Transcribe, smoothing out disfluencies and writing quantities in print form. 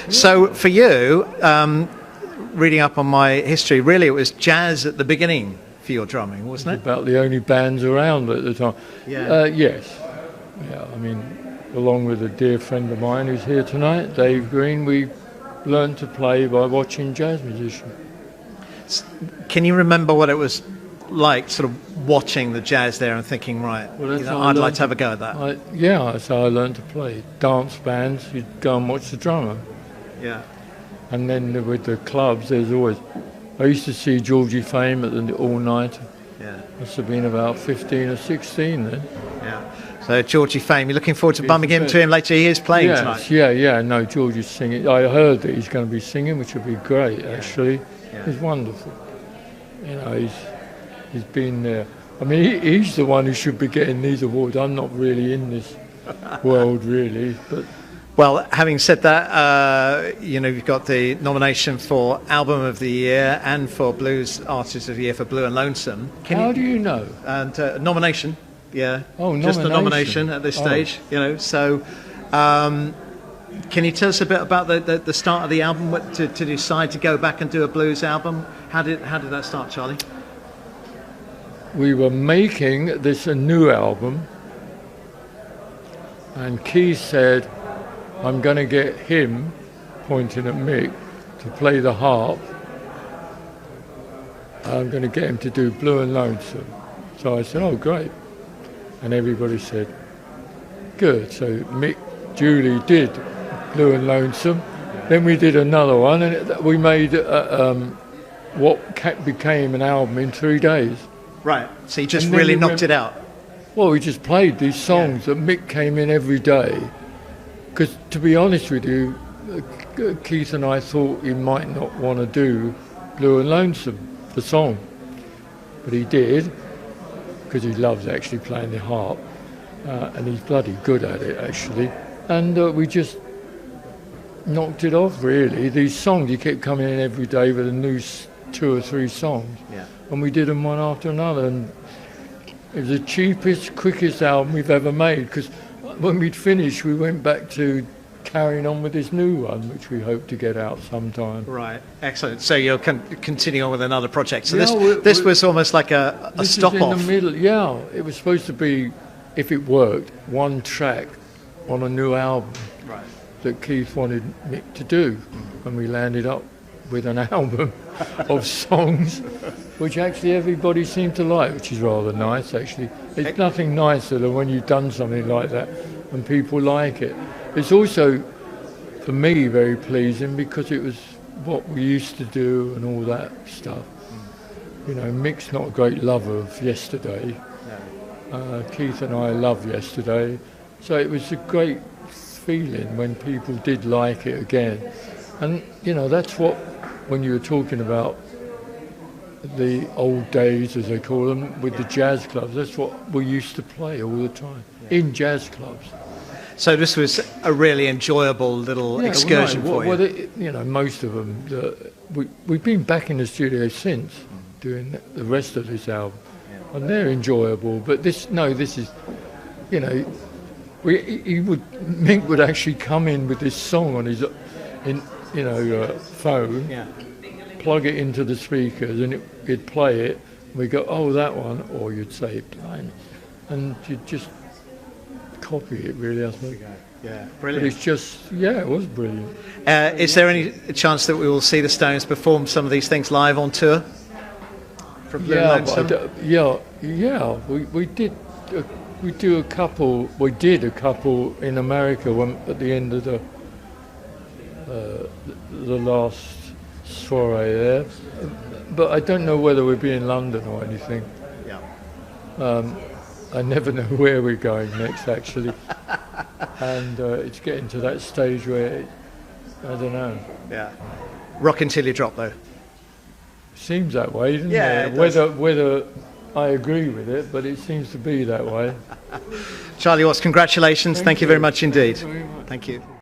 So for you, reading up on my history, really it was jazz at the beginning for your drumming, wasn't it? About the only bands around at the time. Yeah. Yes. Yeah, I mean, along with a dear friend of mine who's here tonight, Dave Green, we learned to play by watching jazz musicians. Can you remember what it was like, sort of watching the jazz there and thinking, right, I'd like to have a go at that? That's how I learned to play. Dance bands, you'd go and watch the drummer. Yeah. And then with the clubs, there's always... I used to see Georgie Fame at the all-nighter. Yeah. Must have been about 15 or 16 then. Yeah. So Georgie Fame, you're looking forward to bumping into him later. He is playing tonight. Yeah. No, Georgie's singing. I heard that he's going to be singing, which would be great, actually. Yeah. He's wonderful. You know, he's been there. I mean, he's the one who should be getting these awards. I'm not really in this world, really, but... Well, having said that, you've got the nomination for Album of the Year and for Blues Artist of the Year for Blue and Lonesome. How do you know? And nomination, yeah. Oh, just a nomination at this stage, So, can you tell us a bit about the start of the album? To decide to go back and do a blues album? How did that start, Charlie? We were making a new album, and Keith said, I'm going to get him, pointing at Mick, to play the harp. I'm going to get him to do Blue and Lonesome. So I said, oh, great. And everybody said, good. So Mick, Julie did Blue and Lonesome. Then we did another one, and we made what became an album in 3 days. Right. So you just really knocked it out. Well, we just played these songs that Mick came in every day. Because, to be honest with you, Keith and I thought he might not want to do Blue and Lonesome, the song. But he did, because he loves actually playing the harp. And he's bloody good at it, actually. And we just knocked it off, really. These songs, he kept coming in every day with a new 2 or 3 songs. Yeah. And we did them one after another. And it was the cheapest, quickest album we've ever made, because when we'd finished, we went back to carrying on with this new one, which we hope to get out sometime. Right, excellent. So you'll continue on with another project. So this was almost like a stop-off. In the middle, yeah. It was supposed to be, if it worked, one track on a new album that Keith wanted Mick to do. And we landed up with an album of songs which actually everybody seemed to like, which is rather nice, actually. It's nothing nicer than when you've done something like that and people like it. It's also, for me, very pleasing because it was what we used to do and all that stuff. You know, Mick's not a great lover of Yesterday. Keith and I love Yesterday. So it was a great feeling when people did like it again. And, you know, that's what, when you were talking about the old days, as they call them, with the jazz clubs, that's what we used to play all the time, in jazz clubs. So this was a really enjoyable little excursion for you? Well, most of them, we've been back in the studio since, doing the rest of this album, and they're enjoyable, but this is, Mick would actually come in with this song on his, phone, plug it into the speakers, and he'd play it. We go, oh, that one, or you'd say blind, and you'd just copy it. Really, I think. Yeah, brilliant. But it's just, it was brilliant. Is there any chance that we will see the Stones perform some of these things live on tour? From Blue and Lonesome? We did. We do a couple. We did a couple in America at the end of the last soiree there, but I don't know whether we'll be in London or anything. I never know where we're going next, actually, and it's getting to that stage where I don't know. Yeah, rock until you drop, though. Seems that way, doesn't it? Whether I agree with it, but it seems to be that way. Charlie Watts, congratulations. Thank you very much indeed. Thank you very much. Thank you.